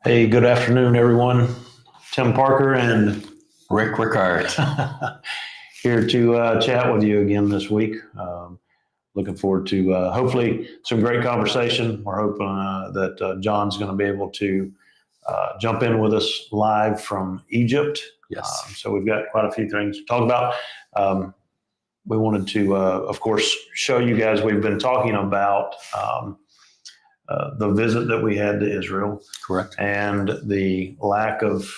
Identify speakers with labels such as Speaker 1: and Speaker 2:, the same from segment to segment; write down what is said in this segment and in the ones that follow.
Speaker 1: Hey, good afternoon, everyone. Tim Parker and
Speaker 2: Rick Rickard.
Speaker 1: here to chat with you again this week. Looking forward to hopefully some great conversation. We're hoping that John's going to be able to jump in with us live from Egypt.
Speaker 2: Yes.
Speaker 1: So we've got quite a few things to talk about. We wanted to, of course, show you guys we've been talking about the visit that we had to Israel.
Speaker 2: Correct.
Speaker 1: And the lack of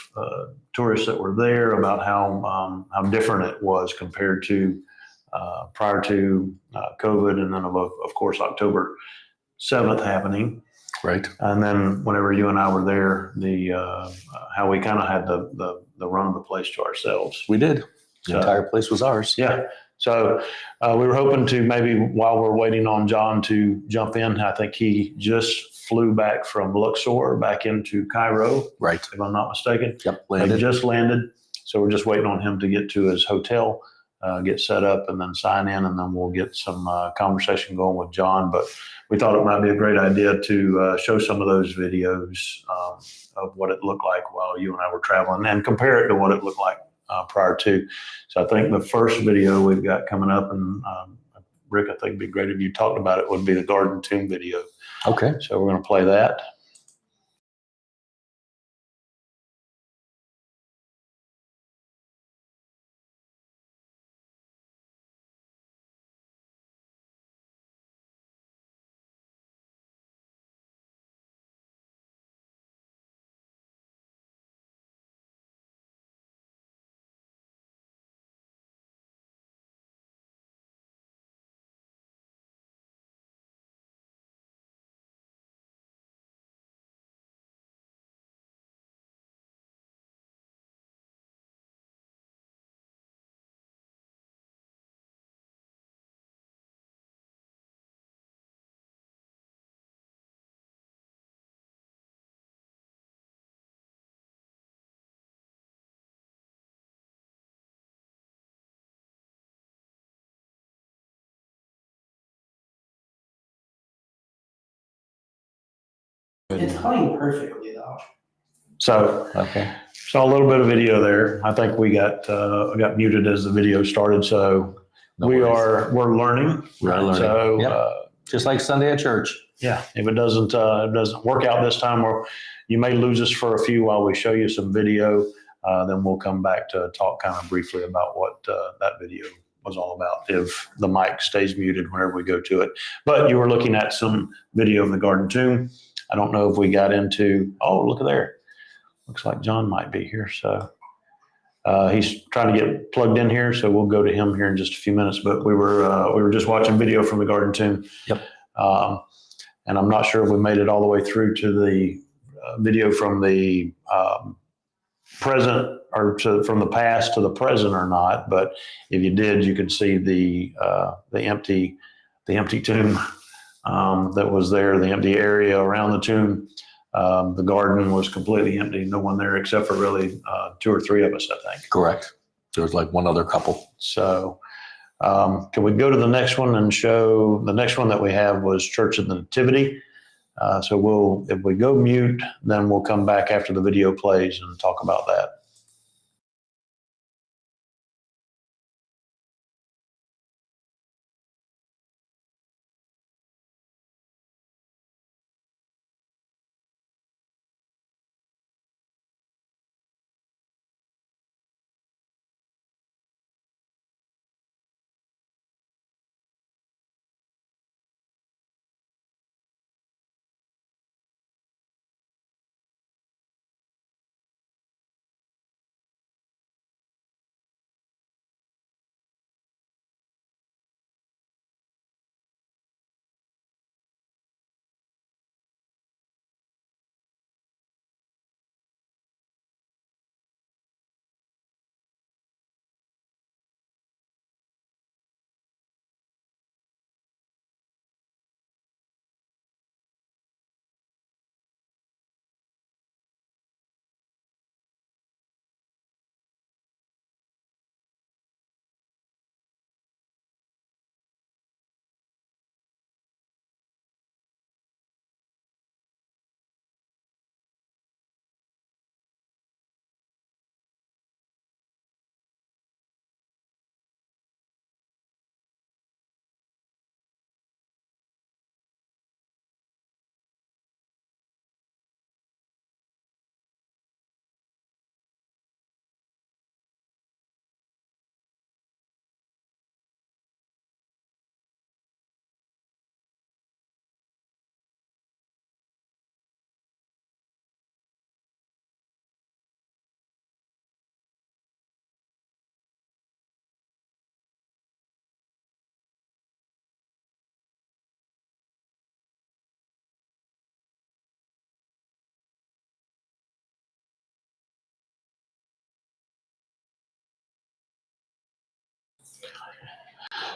Speaker 1: tourists that were there, about how different it was compared to prior to COVID, and then of course October 7th happening.
Speaker 2: Right.
Speaker 1: And then whenever you and I were there, the how we kind of had the run of the place to ourselves.
Speaker 2: We did. The
Speaker 1: So,
Speaker 2: entire place was ours.
Speaker 1: yeah. So we were hoping to maybe, while we're waiting on John to jump in, I think he just flew back from Luxor back into Cairo,
Speaker 2: Right.
Speaker 1: if I'm not mistaken.
Speaker 2: Yep.
Speaker 1: He
Speaker 2: Landed.
Speaker 1: just landed. So we're just waiting on him to get to his hotel, get set up, and then sign in, and then we'll get some conversation going with John. But we thought it might be a great idea to show some of those videos of what it looked like while you and I were traveling, and compare it to what it looked like prior to. So I think the first video we've got coming up, and Rick, I think it'd be great if you talked about it, would be the Garden Tomb video.
Speaker 2: Okay.
Speaker 1: So we're going to play that.
Speaker 3: It's playing perfectly though.
Speaker 1: So
Speaker 2: Okay.
Speaker 1: saw a little bit of video there. I think we got muted as the video started. So
Speaker 2: No
Speaker 1: we're learning.
Speaker 2: We are learning.
Speaker 1: So
Speaker 2: Yep. Just like Sunday at church.
Speaker 1: yeah, if it doesn't work out this time, or you may lose us for a few while we show you some video, then we'll come back to talk kind of briefly about what that video was all about, if the mic stays muted whenever we go to it. But you were looking at some video of the Garden Tomb. I don't know if we got into, oh, look at there. Looks like John might be here. So he's trying to get plugged in here. So we'll go to him here in just a few minutes. But we were just watching video from the Garden Tomb.
Speaker 2: Yep.
Speaker 1: And I'm not sure if we made it all the way through to the video from the present, or from the past to the present or not. But if you did, you could see the empty tomb that was there, the empty area around the tomb. The garden was completely empty. No one there except for really two or three of us, I think.
Speaker 2: Correct. There was like one other couple.
Speaker 1: So can we go to the next one and show the next one that we have was Church of the Nativity. So if we go mute, then we'll come back after the video plays and talk about that.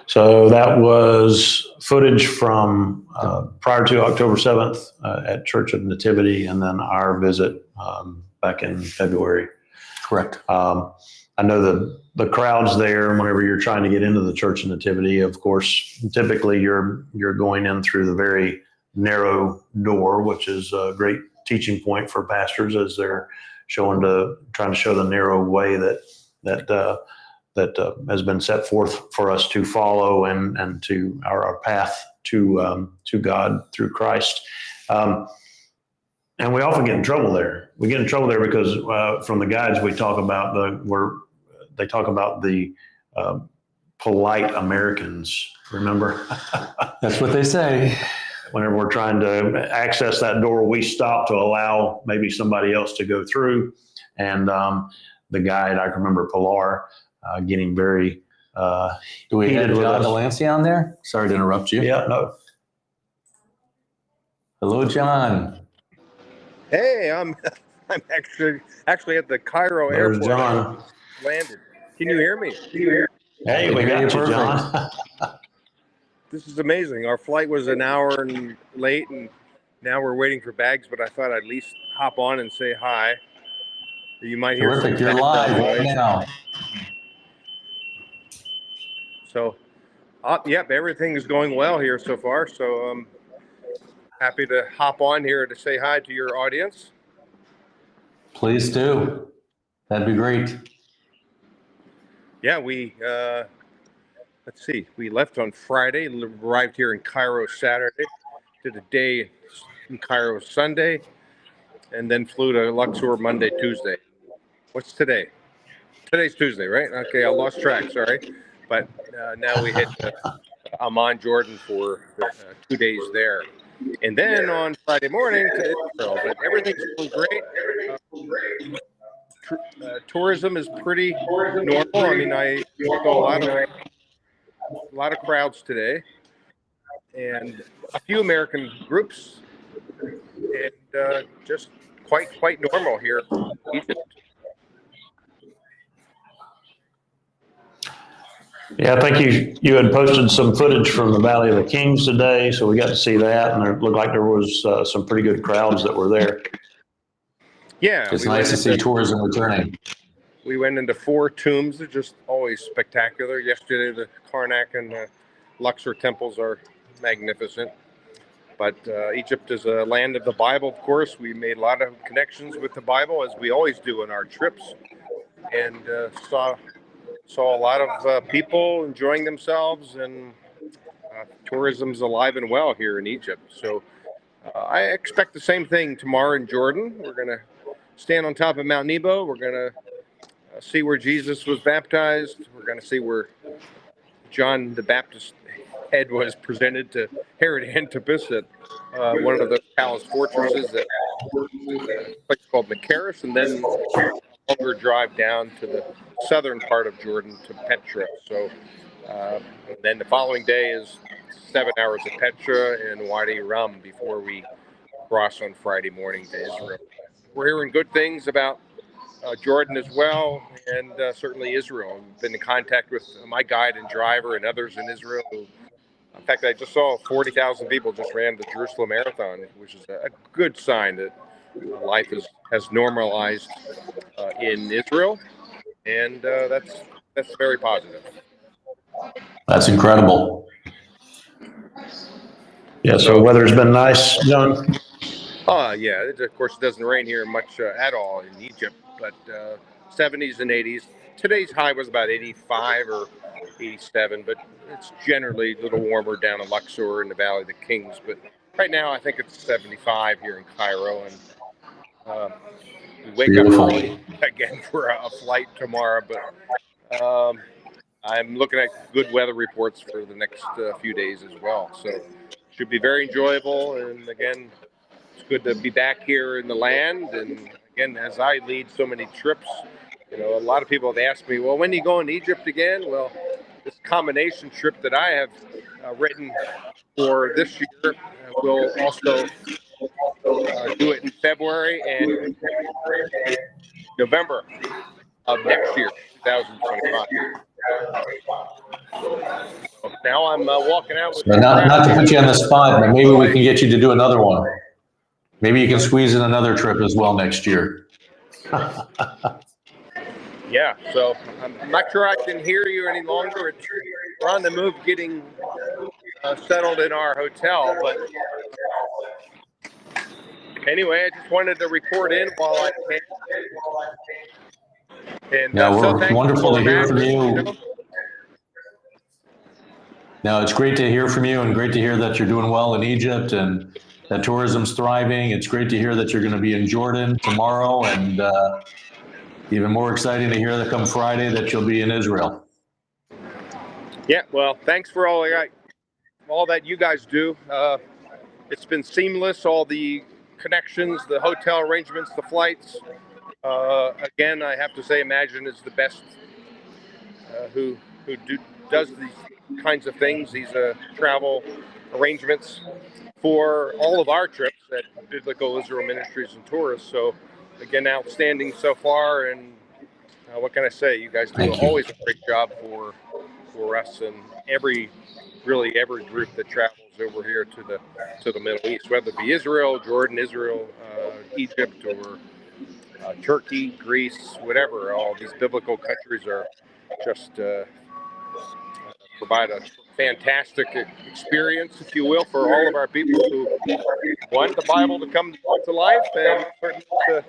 Speaker 1: So that was footage from prior to October 7th at Church of Nativity, and then our visit back in February.
Speaker 2: Correct.
Speaker 1: I know the crowds there, whenever you're trying to get into the Church of Nativity, of course, typically you're going in through the very narrow door, which is a great teaching point for pastors as they're trying to show the narrow way that has been set forth for us to follow and to our path to God through Christ. And we often get in trouble there. We get in trouble there because from the guides we talk about they talk about the polite Americans. Remember?
Speaker 2: That's what they say.
Speaker 1: Whenever we're trying to access that door, we stop to allow maybe somebody else to go through. And the guide, I can remember Pilar, getting very
Speaker 2: Do we have
Speaker 1: heated with
Speaker 2: John
Speaker 1: us.
Speaker 2: DeLancey on there? Sorry to interrupt you.
Speaker 1: Yeah, no.
Speaker 2: Hello, John.
Speaker 4: Hey, I'm actually at the Cairo
Speaker 1: There's
Speaker 4: airport.
Speaker 1: John.
Speaker 4: I landed. Can you hear me?
Speaker 1: Hey, we got you, John.
Speaker 4: This is amazing. Our flight was an hour and late, and now we're waiting for bags. But I thought I'd at least hop on and say hi. You might hear
Speaker 2: Terrific.
Speaker 4: some
Speaker 2: You're live
Speaker 4: background
Speaker 2: right
Speaker 4: noise.
Speaker 2: now.
Speaker 4: So, yep, everything is going well here so far. So I'm happy to hop on here to say hi to your audience.
Speaker 2: Please do. That'd be great.
Speaker 4: Yeah, let's see. We left on Friday, arrived here in Cairo Saturday, did a day in Cairo Sunday, and then flew to Luxor Monday, Tuesday. What's today? Today's Tuesday, right? Okay, I lost track, sorry. But now we hit Amman, Jordan for 2 days there. And then on Friday morning to Israel. But everything's going great. Tourism is pretty normal. I mean, I saw a lot of crowds today, and a few American groups, and just quite normal here in Egypt.
Speaker 1: Yeah, I think you had posted some footage from the Valley of the Kings today, so we got to see that, and it looked like there was some pretty good crowds that were there.
Speaker 4: Yeah,
Speaker 2: It's nice to see tourism returning.
Speaker 4: We went into 4 tombs. They're just always spectacular. Yesterday, the Karnak and Luxor temples are magnificent. But Egypt is a land of the Bible, of course. We made a lot of connections with the Bible, as we always do in our trips, and saw a lot of people enjoying themselves, and tourism's alive and well here in Egypt. So I expect the same thing tomorrow in Jordan. We're going to stand on top of Mount Nebo. We're going to see where Jesus was baptized. We're going to see where John the Baptist's head was presented to Herod Antipas at one of the palace fortresses at a place called Machaerus, and then longer drive down to the southern part of Jordan to Petra. So then the following day is 7 hours at Petra and Wadi Rum before we cross on Friday morning to Israel. We're hearing good things about Jordan as well, and certainly Israel. I've been in contact with my guide and driver and others in Israel. In fact, I just saw 40,000 people just ran the Jerusalem Marathon, which is a good sign that life has normalized in Israel, and that's very positive.
Speaker 2: That's incredible.
Speaker 1: Yeah, so weather's been nice, John.
Speaker 4: Yeah, of course, it doesn't rain here much at all in Egypt, but 70s and 80s. Today's high was about 85 or 87, but it's generally a little warmer down in Luxor in the Valley of the Kings. But right now, I think it's 75 here in Cairo, and we wake
Speaker 2: Beautiful.
Speaker 4: up early again for a flight tomorrow. But I'm looking at good weather reports for the next few days as well. So should be very enjoyable. And again, it's good to be back here in the land. And again, as I lead so many trips, a lot of people have asked me, well, when are you going to Egypt again? Well, this combination trip that I have written for this year will also do it in February and November of next year, 2025. Now I'm walking out with
Speaker 2: So not to put you on the spot, but maybe we can get you to do another one. Maybe you can squeeze in another trip as well next year.
Speaker 4: Yeah, so I'm not sure I can hear you any longer. We're on the move getting settled in our hotel, but anyway, I just wanted to report in while I can. And
Speaker 2: Yeah,
Speaker 4: so
Speaker 2: we're
Speaker 4: thankful
Speaker 2: wonderful
Speaker 4: for
Speaker 2: to hear
Speaker 4: Matt,
Speaker 2: from you.
Speaker 4: know.
Speaker 2: No, it's great to hear from you and great to hear that you're doing well in Egypt and that tourism's thriving. It's great to hear that you're going to be in Jordan tomorrow, and even more exciting to hear that come Friday that you'll be in Israel.
Speaker 4: Yeah, well, thanks for all that you guys do. It's been seamless, all the connections, the hotel arrangements, the flights. Again, I have to say, Imagine is the best who does these kinds of things, these travel arrangements for all of our trips at Biblical Israel Ministries and Tourists. So, again, outstanding so far. And what can I say? You guys do
Speaker 2: Thank you.
Speaker 4: always a great job for us and every group that travels over here to the Middle East, whether it be Israel, Jordan, Egypt, or Turkey, Greece, whatever. All these biblical countries are just provide a fantastic experience, if you will, for all of our people who want the Bible to come to life and to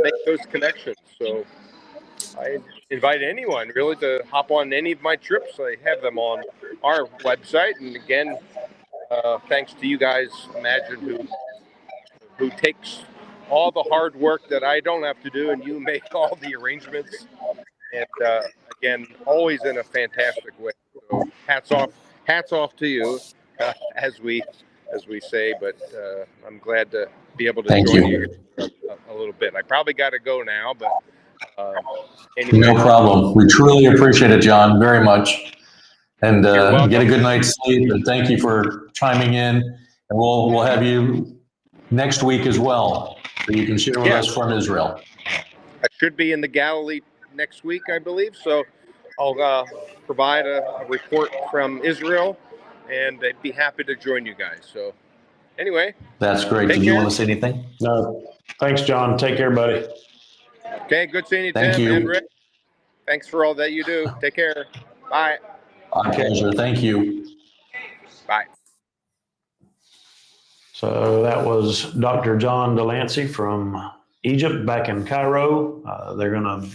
Speaker 4: make those connections. So I invite anyone really to hop on any of my trips. I have them on our website. And again, thanks to you guys, Imagine, who takes all the hard work that I don't have to do, and you make all the arrangements. And again, always in a fantastic way. So hats off to you, as we say. But I'm glad to be able to
Speaker 2: Thank
Speaker 4: join
Speaker 2: you.
Speaker 4: you a little bit. I probably got to go now, but anyway.
Speaker 2: No problem. We truly appreciate it, John, very much. And
Speaker 4: You're welcome.
Speaker 2: get a good night's sleep. And thank you for chiming in. And we'll have you next week as well, so you can share with us from Israel.
Speaker 4: I should be in the Galilee next week, I believe. So I'll provide a report from Israel, and I'd be happy to join you guys. So anyway.
Speaker 2: That's great.
Speaker 4: Take
Speaker 2: Did you
Speaker 4: care.
Speaker 2: want to say anything?
Speaker 1: No, thanks, John. Take care, buddy.
Speaker 4: Okay, good seeing you,
Speaker 2: Thank
Speaker 4: Tim
Speaker 2: you.
Speaker 4: and Rick. Thanks for all that you do. Take care. Bye.
Speaker 2: Our pleasure. Thank you.
Speaker 4: Bye.
Speaker 1: So that was Dr. John DeLancey from Egypt back in Cairo. They're going to,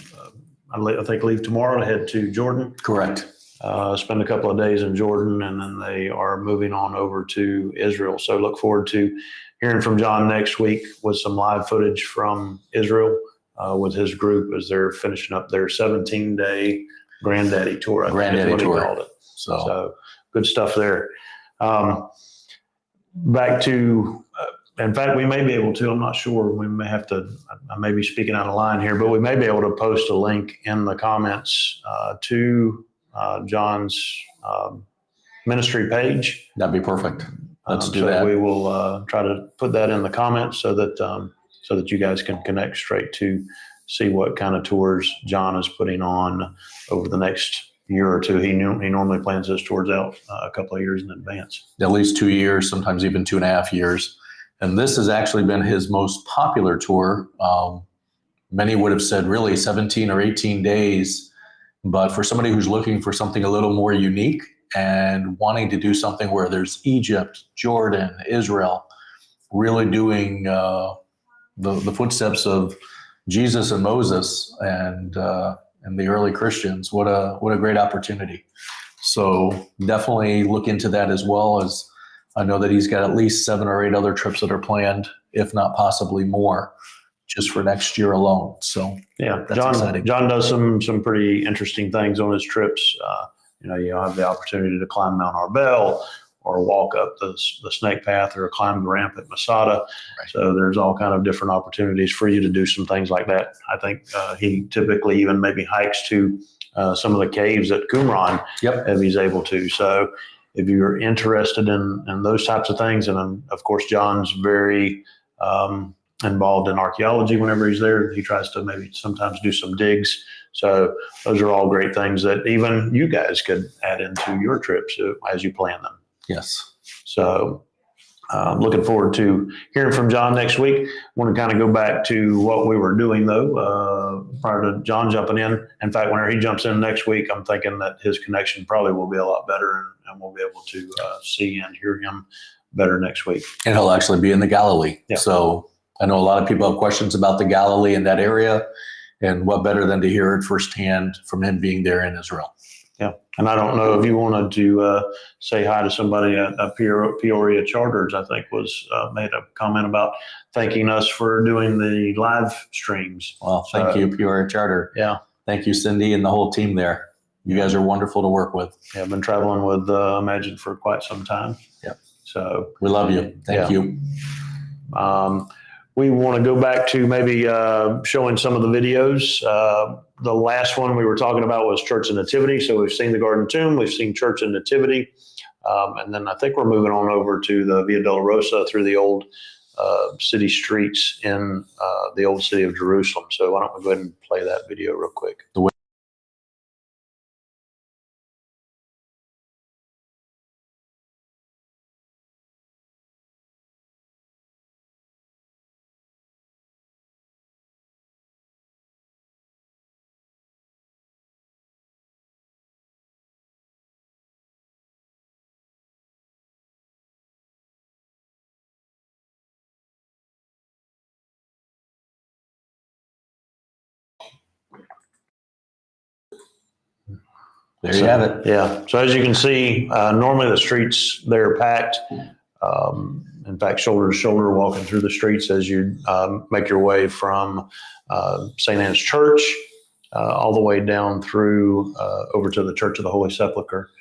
Speaker 1: I think, leave tomorrow to head to Jordan.
Speaker 2: Correct.
Speaker 1: Spend a couple of days in Jordan, and then they are moving on over to Israel. So look forward to hearing from John next week with some live footage from Israel with his group as they're finishing up their 17-day Granddaddy Tour. I think
Speaker 2: Granddaddy
Speaker 1: is what he
Speaker 2: Tour.
Speaker 1: called it.
Speaker 2: So
Speaker 1: So good stuff there. Back to, in fact, we may be able to, I'm not sure, we may have to, I may be speaking out of line here, but we may be able to post a link in the comments to John's ministry page.
Speaker 2: that'd be perfect. Let's do
Speaker 1: so
Speaker 2: that.
Speaker 1: We will try to put that in the comments so that you guys can connect straight to see what kind of tours John is putting on over the next year or two. He normally plans his tours out a couple of years in advance.
Speaker 2: At least 2 years, sometimes even 2.5 years. And this has actually been his most popular tour. Many would have said really 17 or 18 days. But for somebody who's looking for something a little more unique and wanting to do something where there's Egypt, Jordan, Israel, really doing the footsteps of Jesus and Moses and the early Christians, what a great opportunity. So definitely look into that, as well as I know that he's got at least 7 or 8 other trips that are planned, if not possibly more, just for next year alone. So
Speaker 1: yeah,
Speaker 2: that's exciting.
Speaker 1: John does some pretty interesting things on his trips. You have the opportunity to climb Mount Arbel, or walk up the snake path, or climb the ramp at Masada.
Speaker 2: Right.
Speaker 1: So there's all kind of different opportunities for you to do some things like that. I think he typically even maybe hikes to some of the caves at Qumran if he's able to. So if you're interested in those types of things, and of course, John's very involved in archaeology whenever he's there. He tries to maybe sometimes do some digs. So those are all great things that even you guys could add into your trips as you plan them.
Speaker 2: Yes.
Speaker 1: So looking forward to hearing from John next week. I want to kind of go back to what we were doing, though, prior to John jumping in. In fact, whenever he jumps in next week, I'm thinking that his connection probably will be a lot better, and we'll be able to see and hear him better next week.
Speaker 2: And he'll actually be in the Galilee.
Speaker 1: Yeah.
Speaker 2: So I know a lot of people have questions about the Galilee and that area. And what better than to hear it firsthand from him being there in Israel?
Speaker 1: Yeah. And I don't know if you wanted to say hi to somebody at Peoria Charters, I think was made a comment about thanking us for doing the live streams.
Speaker 2: Well, thank you, Peoria Charter.
Speaker 1: Yeah.
Speaker 2: Thank you, Cindy, and the whole team there. You guys are wonderful to work with.
Speaker 1: Yeah, I've been traveling with Imagine for quite some time.
Speaker 2: Yeah.
Speaker 1: So
Speaker 2: we love you. Thank you.
Speaker 1: We want to go back to maybe showing some of the videos. The last one we were talking about was Church and Nativity. So we've seen the Garden Tomb, we've seen Church and Nativity. And then I think we're moving on over to the Via Dolorosa through the old city streets in the old city of Jerusalem. So why don't we go ahead and play that video real quick.
Speaker 2: There you have it.
Speaker 1: Yeah. So as you can see, normally the streets, they're packed. In fact, shoulder to shoulder walking through the streets as you make your way from St. Anne's Church all the way down through over to the Church of the Holy Sepulchre,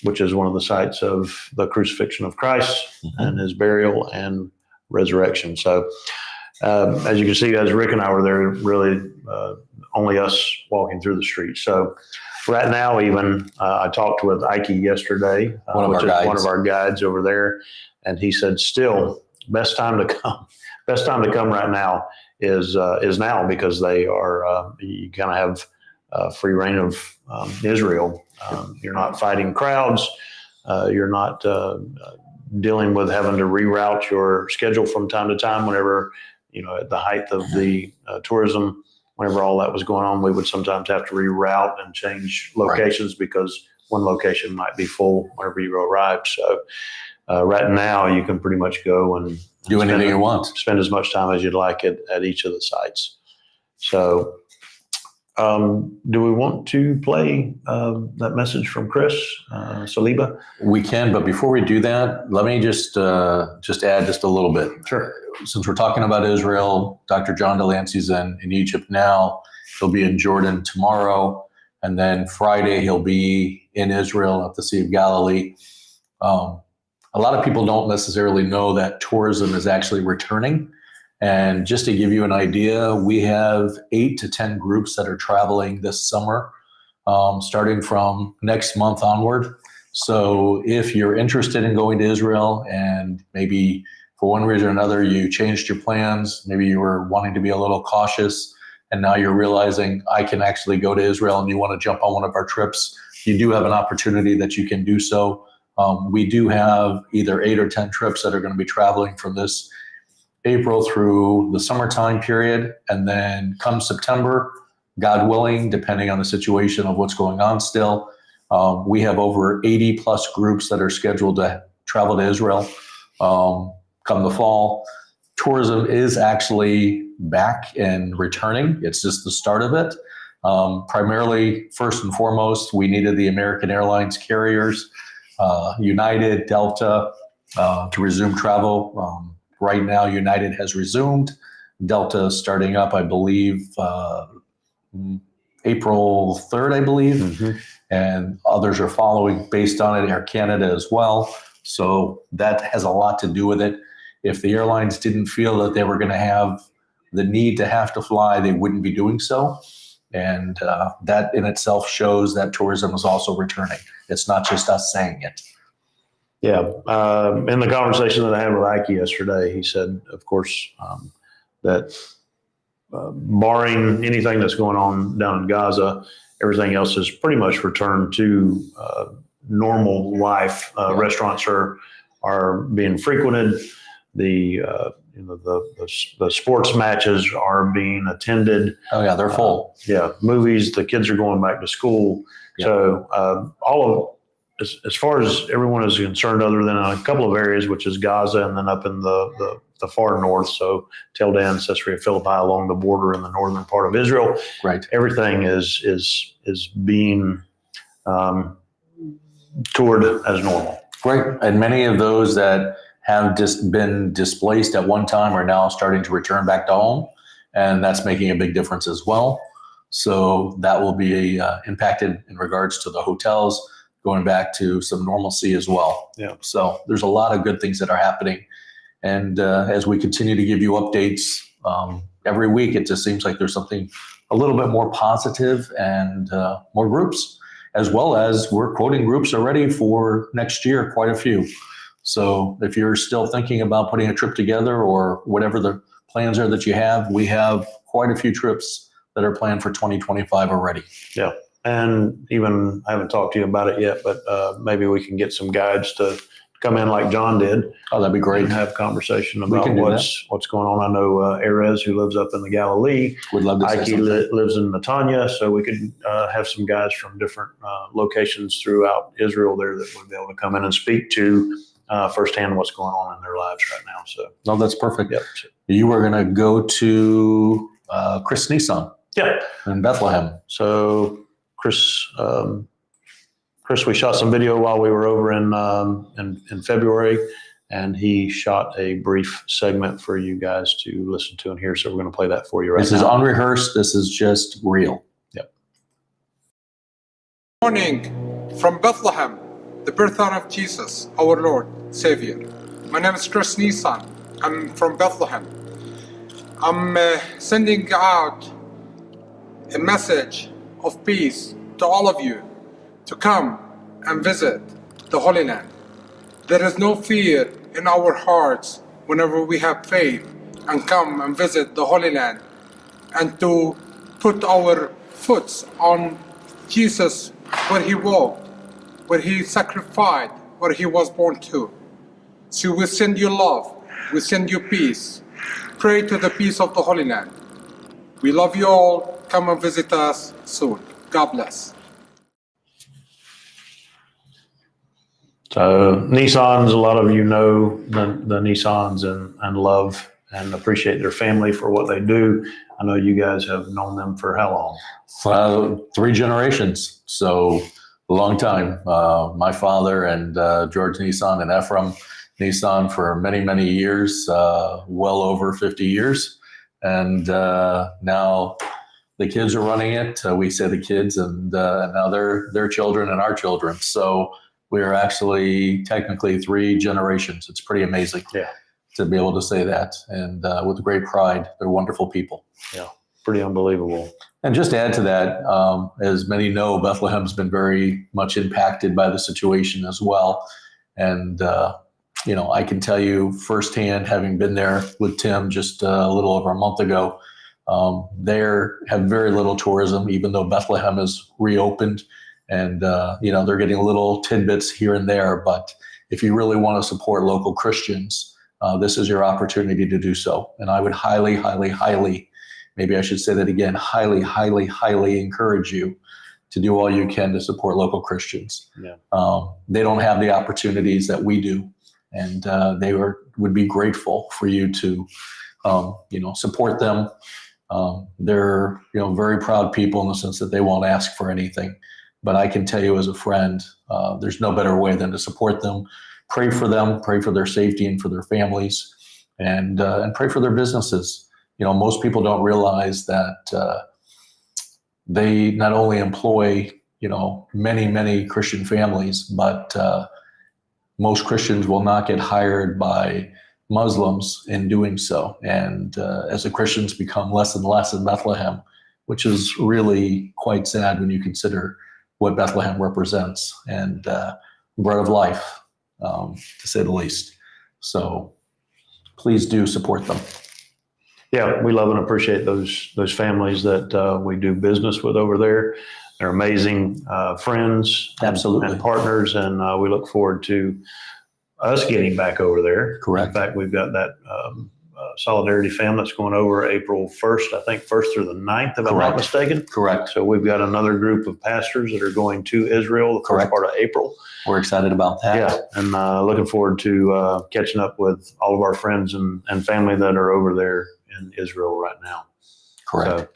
Speaker 1: which is one of the sites of the crucifixion of Christ and his burial and resurrection. So as you can see, as Rick and I were there, really only us walking through the streets. So right now, even I talked with Ike yesterday, which is one of our guides over there, and he said, "Still, best time to come right now is now because they are you kind of have free reign of Israel. You're not fighting crowds. You're not dealing with having to reroute your schedule from time to time. Whenever at the height of the tourism." Whenever all that was going on, we would sometimes have to reroute and change locations because one location might be full whenever you arrive. So right now, you can pretty much go and
Speaker 2: do anything you want.
Speaker 1: Spend as much time as you'd like at each of the sites. So do we want to play that message from Chris Saliba?
Speaker 2: We can, but before we do that, let me just add just a little bit.
Speaker 1: Sure.
Speaker 2: Since we're talking about Israel, Dr. John DeLancey's in Egypt now. He'll be in Jordan tomorrow. And then Friday, he'll be in Israel at the Sea of Galilee. A lot of people don't necessarily know that tourism is actually returning. And just to give you an idea, we have 8 to 10 groups that are traveling this summer, starting from next month onward. So if you're interested in going to Israel and maybe for one reason or another, you changed your plans, maybe you were wanting to be a little cautious, and now you're realizing I can actually go to Israel and you want to jump on one of our trips, you do have an opportunity that you can do so. We do have either 8 or 10 trips that are going to be traveling from this April through the summertime period. And then come September, God willing, depending on the situation of what's going on still, we have over 80 plus groups that are scheduled to travel to Israel. Come the fall, tourism is actually back and returning. It's just the start of it. Primarily, first and foremost, we needed the American Airlines carriers, United, Delta, to resume travel. Right now, United has resumed. Delta is starting up, I believe, April 3rd, I believe. And others are following based on it, Air Canada as well. So that has a lot to do with it. If the airlines didn't feel that they were going to have the need to have to fly, they wouldn't be doing so. And that in itself shows that tourism is also returning. It's not just us saying it.
Speaker 1: Yeah. In the conversation that I had with Ike yesterday, he said, of course, that barring anything that's going on down in Gaza, everything else has pretty much returned to normal life. Restaurants are being frequented. The the sports matches are being attended.
Speaker 2: Oh yeah, they're full.
Speaker 1: Movies. The kids are going back to school.
Speaker 2: Yeah.
Speaker 1: So all of as far as everyone is concerned, other than a couple of areas, which is Gaza and then up in the far north, so Tel Dan, Caesarea Philippi, along the border in the northern part of Israel,
Speaker 2: Right.
Speaker 1: everything is being toured as normal.
Speaker 2: Great. And many of those that have just been displaced at one time are now starting to return back to home, and that's making a big difference as well. So that will be impacted in regards to the hotels going back to some normalcy as well.
Speaker 1: Yeah.
Speaker 2: So there's a lot of good things that are happening. And as we continue to give you updates every week, it just seems like there's something a little bit more positive and more groups, as well as we're quoting groups already for next year, quite a few. So if you're still thinking about putting a trip together or whatever the plans are that you have, we have quite a few trips that are planned for 2025 already.
Speaker 1: Yeah. And even, I haven't talked to you about it yet, but maybe we can get some guides to come in like John did.
Speaker 2: Oh, that'd be great.
Speaker 1: And have conversation
Speaker 2: We
Speaker 1: about
Speaker 2: can do
Speaker 1: what's going on. I know Erez, who lives up in the Galilee.
Speaker 2: Would love to say
Speaker 1: Ike
Speaker 2: something.
Speaker 1: lives in Netanya, so we could have some guys from different locations throughout Israel there that would be able to come in and speak to firsthand what's going on in their lives right now. So,
Speaker 2: No, that's perfect.
Speaker 1: yep.
Speaker 2: You were going to go to Chris Nissan
Speaker 1: Yeah.
Speaker 2: in Bethlehem.
Speaker 1: So, Chris, we shot some video while we were over in February, and he shot a brief segment for you guys to listen to and hear. So we're going to play that for you right
Speaker 2: This
Speaker 1: now.
Speaker 2: is unrehearsed. This is just real.
Speaker 5: Morning from Bethlehem, the birthtown of Jesus, our Lord, Savior. My name is Chris Nissan. I'm from Bethlehem. I'm sending out a message of peace to all of you to come and visit the Holy Land. There is no fear in our hearts whenever we have faith and come and visit the Holy Land and to put our foot on Jesus where he walked, where he sacrificed, where he was born to. So we send you love, we send you peace. Pray to the peace of the Holy Land. We love you all. Come and visit us soon. God bless.
Speaker 1: So Nissans, a lot of you know the Nissans and love and appreciate their family for what they do. I know you guys have known them for how long?
Speaker 2: 3 generations. So a long time. My father and George Nissan and Ephraim Nissan for many, many years, well over 50 years. And now the kids are running it. We say the kids, and now they're children and our children. So we are actually technically 3 generations. It's pretty amazing to be able to say that. And with great pride, they're wonderful people.
Speaker 1: Yeah, pretty unbelievable.
Speaker 2: And just to add to that, as many know, Bethlehem's been very much impacted by the situation as well. And, I can tell you firsthand, having been there with Tim just a little over a month ago, they have very little tourism, even though Bethlehem is reopened. And, they're getting little tidbits here and there. But if you really want to support local Christians, this is your opportunity to do so. And I would highly, highly, highly, maybe I should say that again, highly, highly, highly encourage you to do all you can to support local Christians.
Speaker 1: Yeah.
Speaker 2: They don't have the opportunities that we do. And they would be grateful for you to, support them. They're, very proud people in the sense that they won't ask for anything. But I can tell you as a friend, there's no better way than to support them, pray for them, pray for their safety and for their families, and pray for their businesses. Most people don't realize that they not only employ, many, many Christian families, but most Christians will not get hired by Muslims in doing so. And as the Christians become less and less in Bethlehem, which is really quite sad when you consider what Bethlehem represents and bread of life, to say the least. So please do support them.
Speaker 1: Yeah, we love and appreciate those families that we do business with over there. They're amazing friends,
Speaker 2: Absolutely.
Speaker 1: and partners, and we look forward to us getting back over there.
Speaker 2: Correct.
Speaker 1: In fact, we've got that Solidarity Fam that's going over April 1st, I think 1st through the 9th, if I'm not
Speaker 2: Correct.
Speaker 1: mistaken.
Speaker 2: Correct.
Speaker 1: So we've got another group of pastors that are going to Israel the first
Speaker 2: Correct.
Speaker 1: part of April.
Speaker 2: We're excited about that.
Speaker 1: Yeah, and looking forward to catching up with all of our friends and family that are over there in Israel right now.
Speaker 2: Correct.
Speaker 1: So,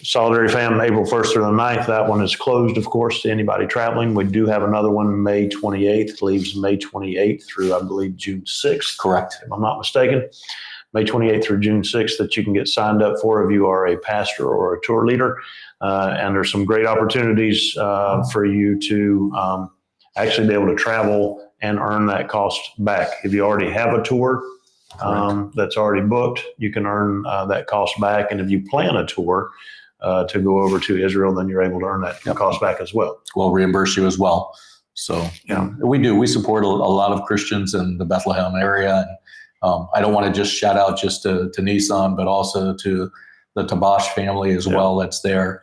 Speaker 1: Solidarity Fam, April 1st through the 9th. That one is closed, of course, to anybody traveling. We do have another one May 28th, leaves May 28th through, I believe, June 6th.
Speaker 2: Correct.
Speaker 1: If I'm not mistaken. May 28th through June 6th that you can get signed up for if you are a pastor or a tour leader. And there's some great opportunities for you to actually be able to travel and earn that cost back. If you already have a tour that's already booked, you can earn that cost back. And if you plan a tour to go over to Israel, then you're able to earn that cost back as well.
Speaker 2: We'll reimburse you as well. So
Speaker 1: Yeah.
Speaker 2: we do. We support a lot of Christians in the Bethlehem area. And, I don't want to just shout out just to Nissan, but also to the Tabash family as well that's there.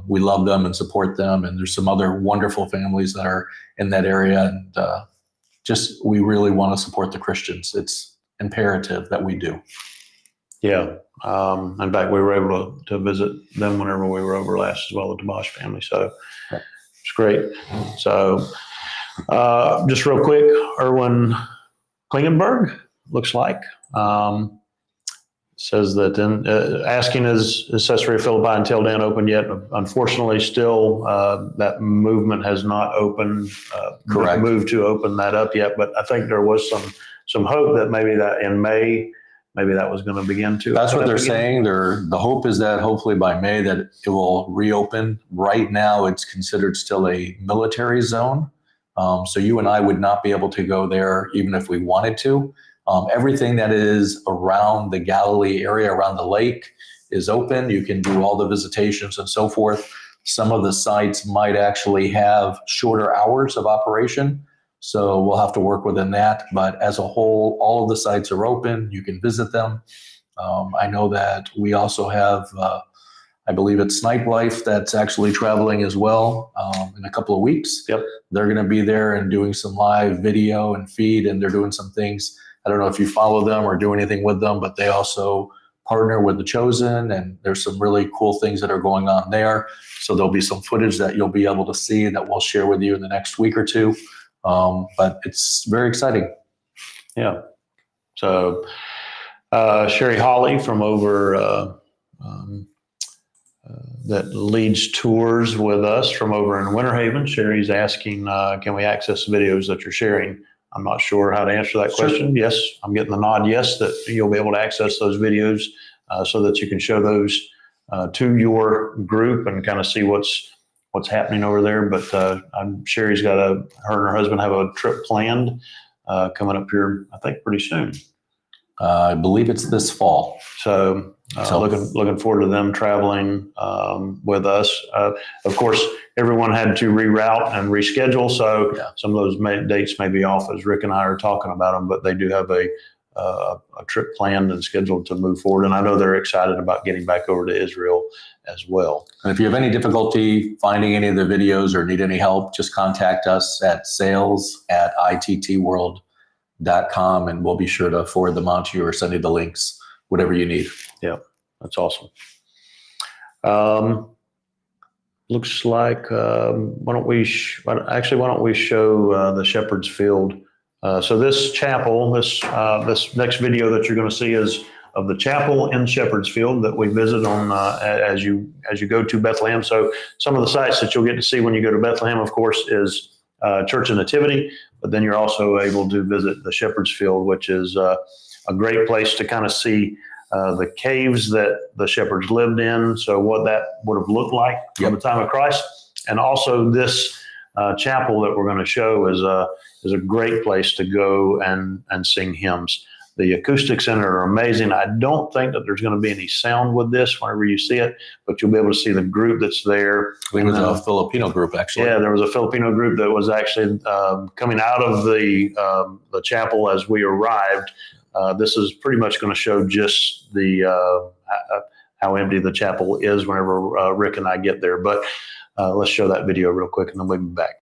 Speaker 2: We love them and support them. And there's some other wonderful families that are in that area. And we really want to support the Christians. It's imperative that we do.
Speaker 1: Yeah. In fact, we were able to visit them whenever we were over last as well, the Tabash family. So it's great. So just real quick, Erwin Klingenberg looks like says that asking is Caesarea Philippi and Tel Dan open yet? Unfortunately, still that movement has not opened.
Speaker 2: Correct.
Speaker 1: Moved to open that up yet, but I think there was some hope that maybe that in May, maybe that was going to begin to.
Speaker 2: That's what they're saying. The hope is that hopefully by May that it will reopen. Right now, it's considered still a military zone. So you and I would not be able to go there even if we wanted to. Everything that is around the Galilee area, around the lake, is open. You can do all the visitations and so forth. Some of the sites might actually have shorter hours of operation. So we'll have to work within that. But as a whole, all of the sites are open. You can visit them. I know that we also have, I believe it's Snipe Life that's actually traveling as well in a couple of weeks.
Speaker 1: Yep.
Speaker 2: They're going to be there and doing some live video and feed, and they're doing some things. I don't know if you follow them or do anything with them, but they also partner with The Chosen, and there's some really cool things that are going on there. So there'll be some footage that you'll be able to see that we'll share with you in the next week or two. But it's very exciting.
Speaker 1: Yeah. So Sherry Hawley from over that leads tours with us from over in Winter Haven. Sherry's asking, can we access the videos that you're sharing? I'm not sure how to answer that question. Yes, I'm getting the nod yes, that you'll be able to access those videos so that you can show those to your group and kind of see what's happening over there. But Sherry's got her and her husband have a trip planned coming up here, I think, pretty soon.
Speaker 2: I believe it's this fall.
Speaker 1: So looking forward to them traveling with us. Of course, everyone had to reroute and reschedule, so some of those dates may be off as Rick and I are talking about them, but they do have a trip planned and scheduled to move forward. And I know they're excited about getting back over to Israel as well.
Speaker 2: And if you have any difficulty finding any of the videos or need any help, just contact us at sales@ittworld.com, and we'll be sure to forward them on to you or send you the links, whatever you need.
Speaker 1: Yeah, that's awesome. Looks like why don't we show the Shepherd's Field? So this chapel, this next video that you're going to see is of the chapel in Shepherd's Field that we visit on as you go to Bethlehem. So some of the sites that you'll get to see when you go to Bethlehem, of course, is Church of Nativity, but then you're also able to visit the Shepherd's Field, which is a great place to kind of see the caves that the shepherds lived in. So what that would have looked like from the time of Christ. And also this chapel that we're going to show is a great place to go and sing hymns. The acoustics in it are amazing. I don't think that there's going to be any sound with this whenever you see it, but you'll be able to see the group that's there.
Speaker 2: I think it was a Filipino group, actually.
Speaker 1: Yeah, there was a Filipino group that was actually coming out of the chapel as we arrived. This is pretty much going to show just the how empty the chapel is whenever Rick and I get there. But let's show that video real quick, and then we'll be back.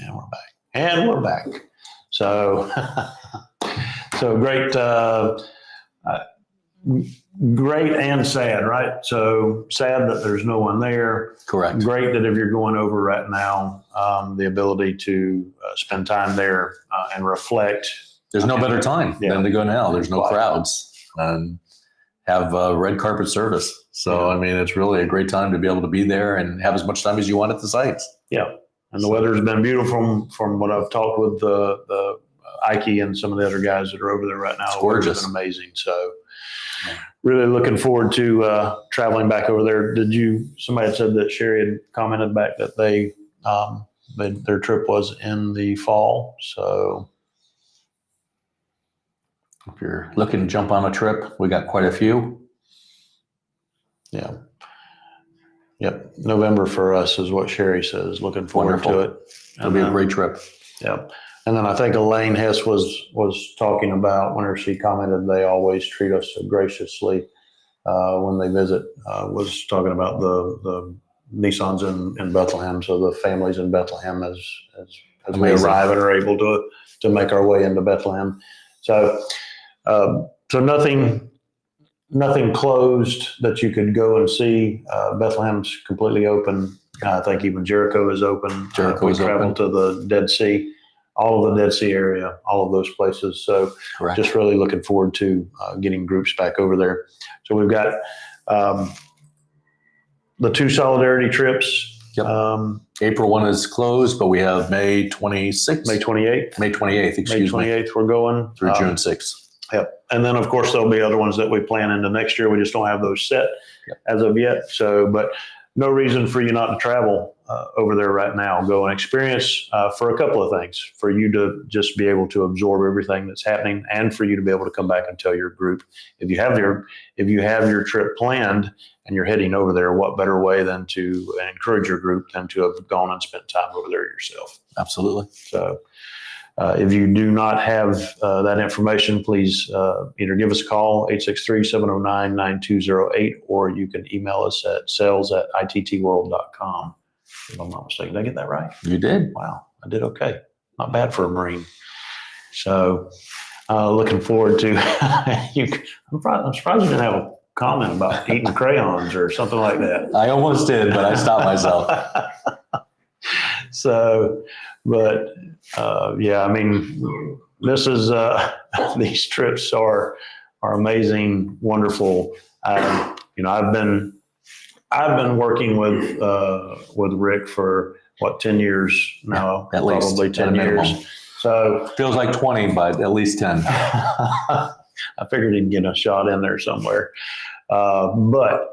Speaker 1: And we're back. And we're back. So, so great, great and sad, right? So sad that there's no one there.
Speaker 2: Correct.
Speaker 1: Great that if you're going over right now, the ability to spend time there and reflect.
Speaker 2: There's no better time
Speaker 1: Yeah.
Speaker 2: than to go now. There's no
Speaker 1: Right.
Speaker 2: crowds and have a red carpet service. So, I mean, it's really a great time to be able to be there and have as much time as you want at the sites.
Speaker 1: Yeah. And the weather's been beautiful from what I've talked with the Ike and some of the other guys that are over there right now.
Speaker 2: It's
Speaker 1: The weather's
Speaker 2: gorgeous.
Speaker 1: been amazing. So really looking forward to traveling back over there. Somebody had said that Sherry had commented back that their trip was in the fall. So
Speaker 2: If you're looking to jump on a trip, we got quite a few.
Speaker 1: yeah. Yep. November for us is what Sherry says. Looking forward to it.
Speaker 2: It'll be a great trip.
Speaker 1: Yep. And then I think Elaine Hess was talking about, whenever she commented, they always treat us so graciously when they visit, was talking about the Nissans in Bethlehem. So the families in Bethlehem as we
Speaker 2: Amazing.
Speaker 1: arrive and are able to make our way into Bethlehem. So, so nothing closed that you could go and see. Bethlenem's completely open. I think even Jericho is open.
Speaker 2: Jericho
Speaker 1: we
Speaker 2: is
Speaker 1: traveled to the Dead Sea, all of the Dead Sea area, all of those places. So
Speaker 2: Correct.
Speaker 1: just really looking forward to getting groups back over there. So we've got the two solidarity trips.
Speaker 2: Yep. April 1 is closed, but we have May 26th.
Speaker 1: May 28th.
Speaker 2: May 28th,
Speaker 1: May
Speaker 2: excuse me,
Speaker 1: 28th we're going.
Speaker 2: through June 6th.
Speaker 1: Yep. And then, of course, there'll be other ones that we plan into next year. We just don't have those set as of yet. So, but no reason for you not to travel over there right now. Go and experience for a couple of things, for you to just be able to absorb everything that's happening, and for you to be able to come back and tell your group. If you have your trip planned and you're heading over there, what better way than to encourage your group than to have gone and spent time over there yourself?
Speaker 2: Absolutely.
Speaker 1: So if you do not have that information, please either give us a call, 863-709-9208, or you can email us at sales@ittworld.com. If I'm not mistaken. Did I get that right?
Speaker 2: You did.
Speaker 1: Wow, I did okay. Not bad for a Marine. So looking forward to you. I'm surprised you didn't have a comment about eating crayons or something like that.
Speaker 2: I almost did, but I stopped myself.
Speaker 1: So, but yeah, I mean, this is these trips are amazing, wonderful. I've been working with Rick for 10 years now,
Speaker 2: At least,
Speaker 1: probably
Speaker 2: at
Speaker 1: 10
Speaker 2: a minimum.
Speaker 1: years. So
Speaker 2: Feels like 20, but at least 10.
Speaker 1: I figured he'd get a shot in there somewhere. But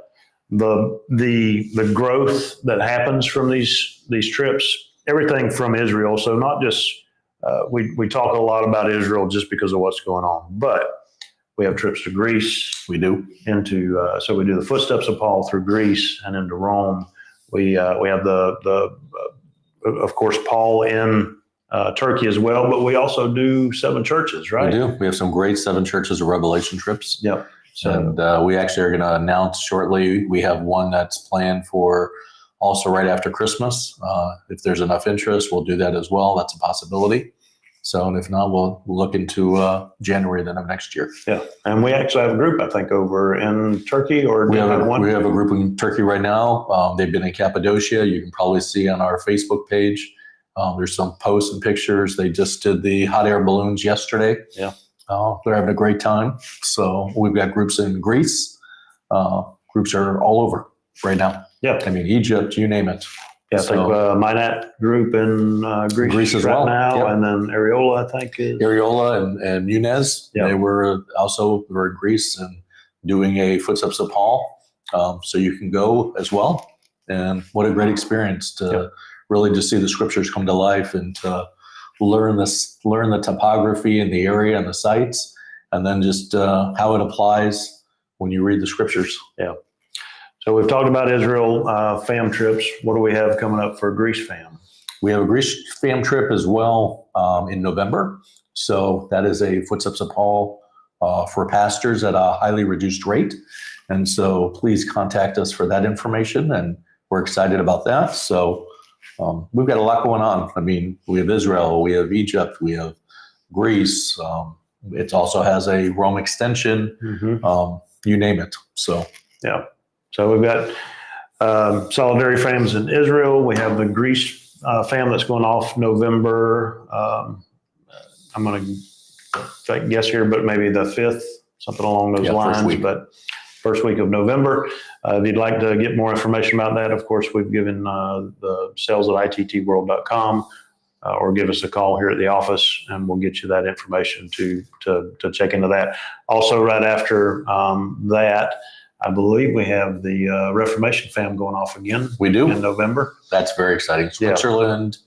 Speaker 1: the growth that happens from these trips, everything from Israel. So not just we talk a lot about Israel just because of what's going on, but we have trips to Greece.
Speaker 2: We do.
Speaker 1: So we do the footsteps of Paul through Greece and into Rome. We have of course Paul in Turkey as well, but we also do 7 churches, right?
Speaker 2: We do. We have some great 7 churches of Revelation trips.
Speaker 1: Yep. So
Speaker 2: And we actually are going to announce shortly. We have one that's planned for also right after Christmas. If there's enough interest, we'll do that as well. That's a possibility. So, and if not, we'll look into January then of next year.
Speaker 1: yeah, and we actually have a group, I think, over in Turkey, or
Speaker 2: We
Speaker 1: do you
Speaker 2: have
Speaker 1: one?
Speaker 2: we have a group in Turkey right now. They've been in Cappadocia. You can probably see on our Facebook page. There's some posts and pictures. They just did the hot air balloons yesterday.
Speaker 1: Yeah.
Speaker 2: They're having a great time. So we've got groups in Greece. Groups are all over right now.
Speaker 1: Yeah.
Speaker 2: I mean, Egypt, you name it.
Speaker 1: Yeah, I think Minat group in Greece
Speaker 2: as
Speaker 1: right
Speaker 2: well.
Speaker 1: now,
Speaker 2: Yep.
Speaker 1: and then Areola, I think, is.
Speaker 2: Areola and Munez,
Speaker 1: Yeah.
Speaker 2: they were in Greece and doing a Footsteps of Paul. So you can go as well. And what a great experience to really just see the scriptures come to life and to learn the topography and the area and the sites, and then just how it applies when you read the scriptures.
Speaker 1: Yeah. So we've talked about Israel fam trips. What do we have coming up for Greece fam?
Speaker 2: We have a Greece fam trip as well in November. So that is a Footsteps of Paul for pastors at a highly reduced rate. And so please contact us for that information. And we're excited about that. So we've got a lot going on. I mean, we have Israel, we have Egypt, we have Greece. It also has a Rome extension, you name it. So,
Speaker 1: yeah. So we've got Solidarity Fams in Israel. We have the Greece fam that's going off November. I'm going to guess here, but maybe the 5th, something along those lines.
Speaker 2: First week.
Speaker 1: But first week of November. If you'd like to get more information about that, of course, we've given the sales at ittworld.com or give us a call here at the office, and we'll get you that information to check into that. Also, right after that, I believe we have the Reformation fam going off again.
Speaker 2: We do.
Speaker 1: In November.
Speaker 2: That's very exciting. Switzerland,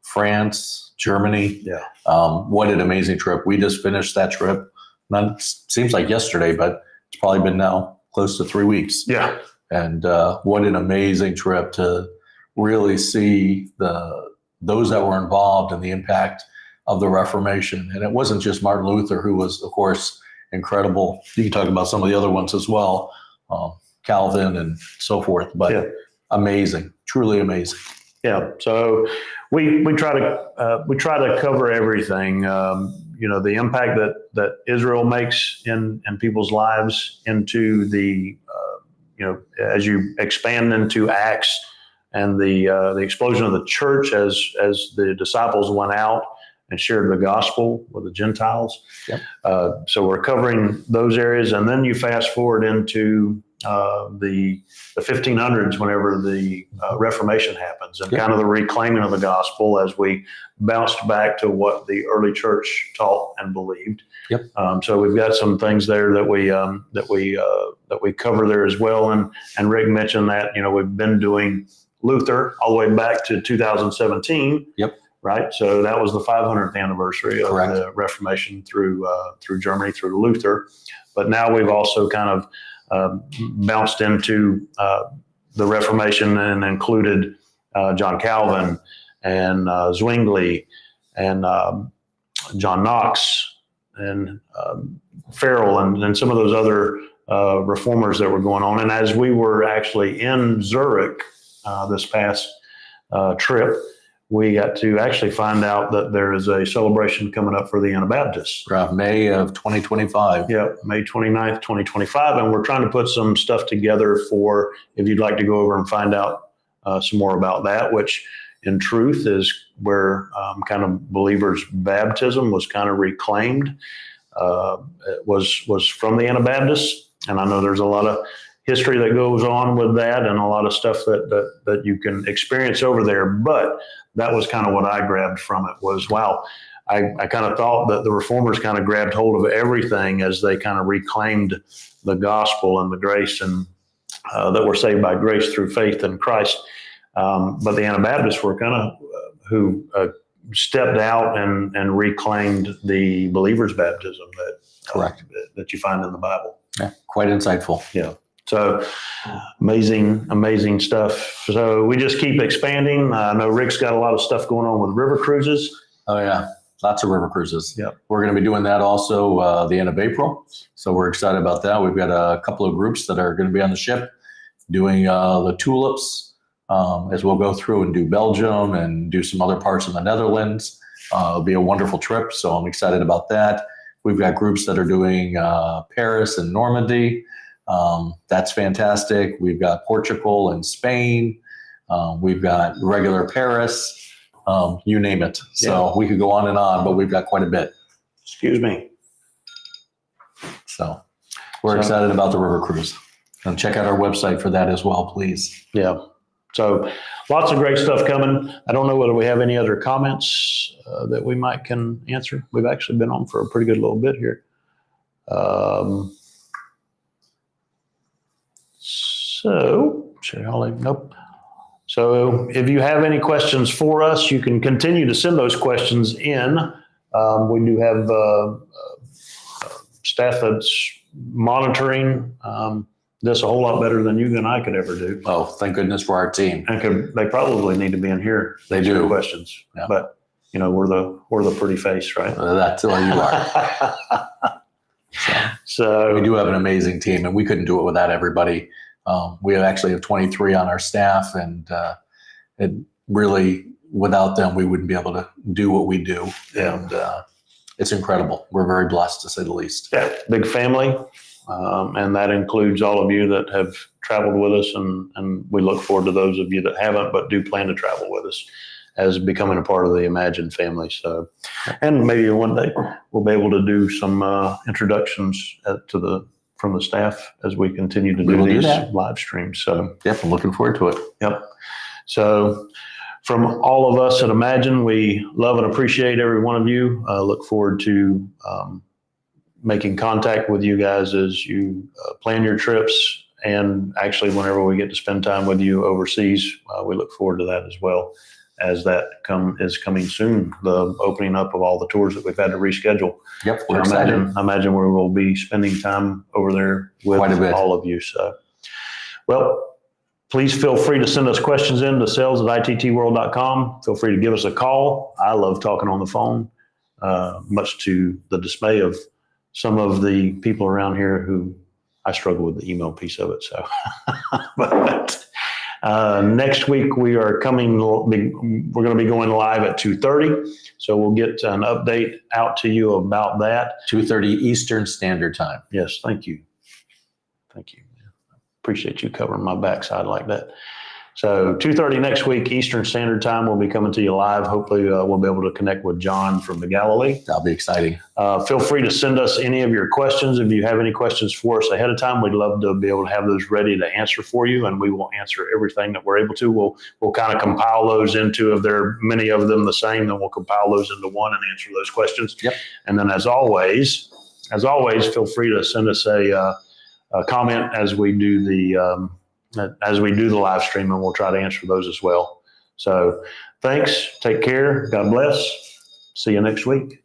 Speaker 2: France, Germany.
Speaker 1: Yeah.
Speaker 2: What an amazing trip. We just finished that trip. It seems like yesterday, but it's probably been now close to 3 weeks.
Speaker 1: Yeah.
Speaker 2: And what an amazing trip to really see those that were involved in the impact of the Reformation. And it wasn't just Martin Luther, who was, of course, incredible. You can talk about some of the other ones as well, Calvin and so forth, but amazing, truly amazing.
Speaker 1: Yeah. So we try to cover everything. The impact that Israel makes in people's lives into the as you expand into Acts and the explosion of the church as the disciples went out and shared the gospel with the Gentiles.
Speaker 2: Yep.
Speaker 1: So we're covering those areas, and then you fast forward into the 1500s, whenever the Reformation happens, and kind of the reclaiming of the gospel as we bounced back to what the early church taught and believed.
Speaker 2: Yep.
Speaker 1: So we've got some things there that we cover there as well. And Rick mentioned that we've been doing Luther all the way back to 2017.
Speaker 2: Yep.
Speaker 1: Right. So that was the 500th anniversary of
Speaker 2: Correct.
Speaker 1: the Reformation through Germany, through Luther. But now we've also kind of bounced into the Reformation and included John Calvin and Zwingli and John Knox and Farrell and some of those other reformers that were going on. And as we were actually in Zurich this past trip, we got to actually find out that there is a celebration coming up for the Anabaptists.
Speaker 2: May of 2025.
Speaker 1: Yeah, May 29th, 2025. And we're trying to put some stuff together for if you'd like to go over and find out some more about that, which in truth is where kind of believers' baptism was kind of reclaimed. was from the Anabaptists, and I know there's a lot of history that goes on with that, and a lot of stuff that you can experience over there. But that was kind of what I grabbed from it was, wow, I kind of thought that the Reformers kind of grabbed hold of everything as they kind of reclaimed the gospel and the grace and that we're saved by grace through faith in Christ. But the Anabaptists were kind of who stepped out and reclaimed the believer's baptism that you find in the Bible.
Speaker 2: Yeah, quite insightful.
Speaker 1: Yeah. So amazing stuff. So we just keep expanding. I know Rick's got a lot of stuff going on with river cruises.
Speaker 2: Oh yeah, lots of river cruises.
Speaker 1: Yep.
Speaker 2: We're going to be doing that also the end of April. So we're excited about that. We've got a couple of groups that are going to be on the ship doing the tulips as we'll go through and do Belgium and do some other parts of the Netherlands. It'll be a wonderful trip. So I'm excited about that. We've got groups that are doing Paris and Normandy. That's fantastic. We've got Portugal and Spain. We've got regular Paris. You name it. So we could go on and on, but we've got quite a bit.
Speaker 1: Excuse me.
Speaker 2: So we're excited about the river cruise. And check out our website for that as well, please.
Speaker 1: Yeah. So lots of great stuff coming. I don't know whether we have any other comments that we can answer. We've actually been on for a pretty good little bit here. Nope. So if you have any questions for us, you can continue to send those questions in. We do have staff that's monitoring this a whole lot better than you and I could ever do.
Speaker 2: Oh, thank goodness for our team.
Speaker 1: And they probably need to be in here.
Speaker 2: They do.
Speaker 1: Questions.
Speaker 2: Yeah.
Speaker 1: But we're the pretty face, right?
Speaker 2: That's what you are.
Speaker 1: So
Speaker 2: we do have an amazing team, and we couldn't do it without everybody. We actually have 23 on our staff, and it really, without them, we wouldn't be able to do what we do.
Speaker 1: Yeah.
Speaker 2: And it's incredible. We're very blessed, to say the least.
Speaker 1: Yeah, big family. And that includes all of you that have traveled with us, and we look forward to those of you that haven't but do plan to travel with us as becoming a part of the Imagine family. So, and maybe one day we'll be able to do some introductions from the staff as we continue to do these live streams. So,
Speaker 2: yep, I'm looking forward to it.
Speaker 1: Yep. So, from all of us at Imagine, we love and appreciate every one of you. Look forward to making contact with you guys as you plan your trips, and actually whenever we get to spend time with you overseas, we look forward to that as well, as that is coming soon, the opening up of all the tours that we've had to reschedule.
Speaker 2: Yep, we're excited.
Speaker 1: I imagine we will be spending time over there with all of you. So, well, please feel free to send us questions in to sales@ittworld.com. Feel free to give us a call. I love talking on the phone, much to the dismay of some of the people around here who I struggle with the email piece of it. So, but next week we're going to be going live at 2:30. So we'll get an update out to you about that.
Speaker 2: 2:30 Eastern Standard Time.
Speaker 1: Yes. Thank you. Thank you. Appreciate you covering my backside like that. So 2:30 next week, Eastern Standard Time, we'll be coming to you live. Hopefully we'll be able to connect with John from the Galilee.
Speaker 2: That'll be exciting.
Speaker 1: Feel free to send us any of your questions. If you have any questions for us ahead of time, we'd love to be able to have those ready to answer for you, and we will answer everything that we're able to. We'll kind of compile those into, if there are many of them the same, then we'll compile those into one and answer those questions.
Speaker 2: Yep.
Speaker 1: And then as always, feel free to send us a comment as we do the live stream, and we'll try to answer those as well. So thanks. Take care. God bless. See you next week.